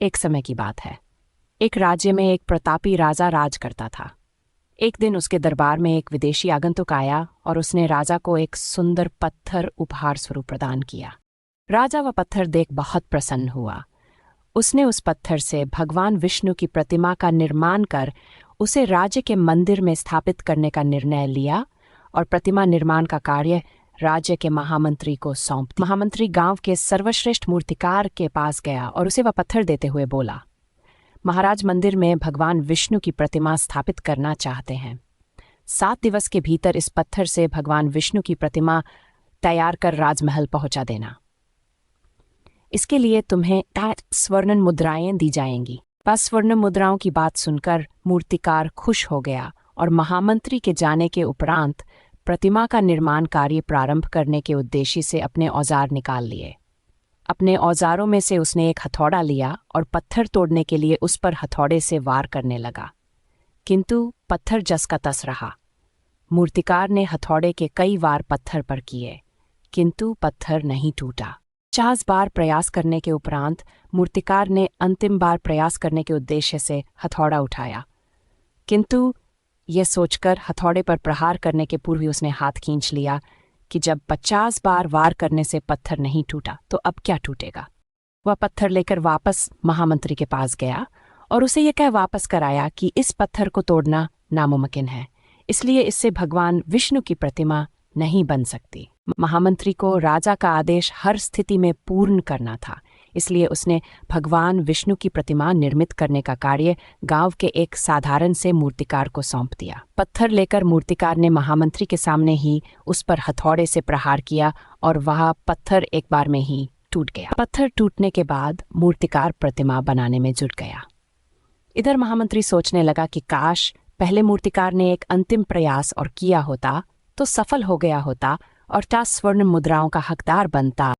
एक समय की बात है। एक राज्य में एक प्रतापी राजा राज करता था। एक दिन उसके दरबार में एक विदेशी आगंतुक आया और उसने राजा को एक सुंदर पत्थर उपहार स्वरूप प्रदान किया। राजा वह पत्थर देख बहुत प्रसन्न हुआ। उसने उस पत्थर से भगवान विष्णु की प्रतिमा का निर्माण कर उसे राज्य के मंदिर में स्थापित करने का निर्णय लिया और प्रतिमा निर्माण का कार्य राज्य के महामंत्री को सौंप दिया। महामंत्री गांव के सर्वश्रेष्ठ मूर्तिकार के पास गया और उसे वह पत्थर देते हुए बोला, महाराज मंदिर में भगवान विष्णु की प्रतिमा स्थापित करना चाहते हैं। 7 दिवस के भीतर इस पत्थर से भगवान विष्णु की प्रतिमा तैयार कर राजमहल पहुंचा देना। इसके लिए तुम्हें 8 स्वर्ण मुद्राएं दी जाएंगी। बस स्वर्ण मुद्राओं की बात सुनकर मूर्तिकार खुश हो गया और महामंत्री के जाने के उपरांत प्रतिमा का निर्माण कार्य प्रारंभ करने के उद्देश्य से अपने औजार निकाल लिए। अपने औजारों में से उसने एक हथौड़ा लिया और पत्थर तोड़ने के लिए उस पर हथौड़े से वार करने लगा, किंतु पत्थर जस का तस रहा। मूर्तिकार ने हथौड़े के कई वार पत्थर पर किए, किंतु पत्थर नहीं टूटा। 50 बार प्रयास करने के उपरांत मूर्तिकार ने अंतिम बार प्रयास करने के उद्देश्य से हथौड़ा उठाया, किंतु यह सोचकर हथौड़े पर प्रहार करने के पूर्व ही उसने हाथ खींच लिया कि जब 50 बार वार करने से पत्थर नहीं टूटा तो अब क्या टूटेगा। वह पत्थर लेकर वापस महामंत्री के पास गया और उसे यह कह वापस कराया कि इस पत्थर को तोड़ना नामुमकिन है, इसलिए इससे भगवान विष्णु की प्रतिमा नहीं बन सकती। महामंत्री को राजा का आदेश हर स्थिति में पूर्ण करना था, इसलिए उसने भगवान विष्णु की प्रतिमा निर्मित करने का कार्य गांव के एक साधारण से मूर्तिकार को सौंप दिया। पत्थर लेकर मूर्तिकार ने महामंत्री के सामने ही उस पर हथौड़े से प्रहार किया और वह पत्थर एक बार में ही टूट गया। पत्थर टूटने के बाद मूर्तिकार प्रतिमा बनाने में जुट गया। इधर महामंत्री सोचने लगा कि काश पहले मूर्तिकार ने एक अंतिम प्रयास और किया होता तो सफल हो गया होता और 10 स्वर्ण मुद्राओं का हकदार बनता।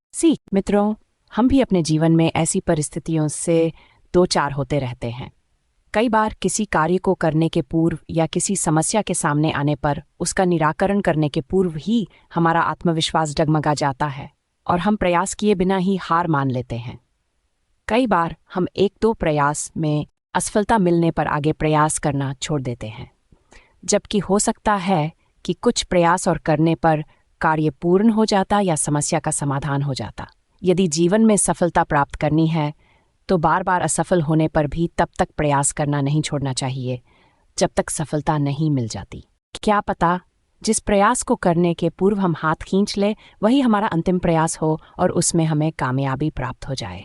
मित्रों, हम भी अपने जीवन में ऐसी परिस्थितियों से 2-4 होते रहते हैं। कई बार किसी कार्य को करने के पूर्व या किसी समस्या के सामने आने पर उसका निराकरण करने के पूर्व ही हमारा आत्मविश्वास डगमगा जाता है और हम प्रयास किए बिना ही हार मान लेते हैं। कई बार हम 1-2 प्रयास में असफलता मिलने पर आगे प्रयास करना छोड़ देते हैं, जबकि हो सकता है कि कुछ प्रयास और करने पर कार्य पूर्ण हो जाता या समस्या का समाधान हो जाता। यदि जीवन में सफलता प्राप्त करनी है तो बार बार असफल होने पर भी तब तक प्रयास करना नहीं छोड़ना चाहिए जब तक सफलता नहीं मिल जाती। क्या पता जिस प्रयास को करने के पूर्व हम हाथ खींच लें वही हमारा अंतिम प्रयास हो और उसमें हमें कामयाबी प्राप्त हो जाए।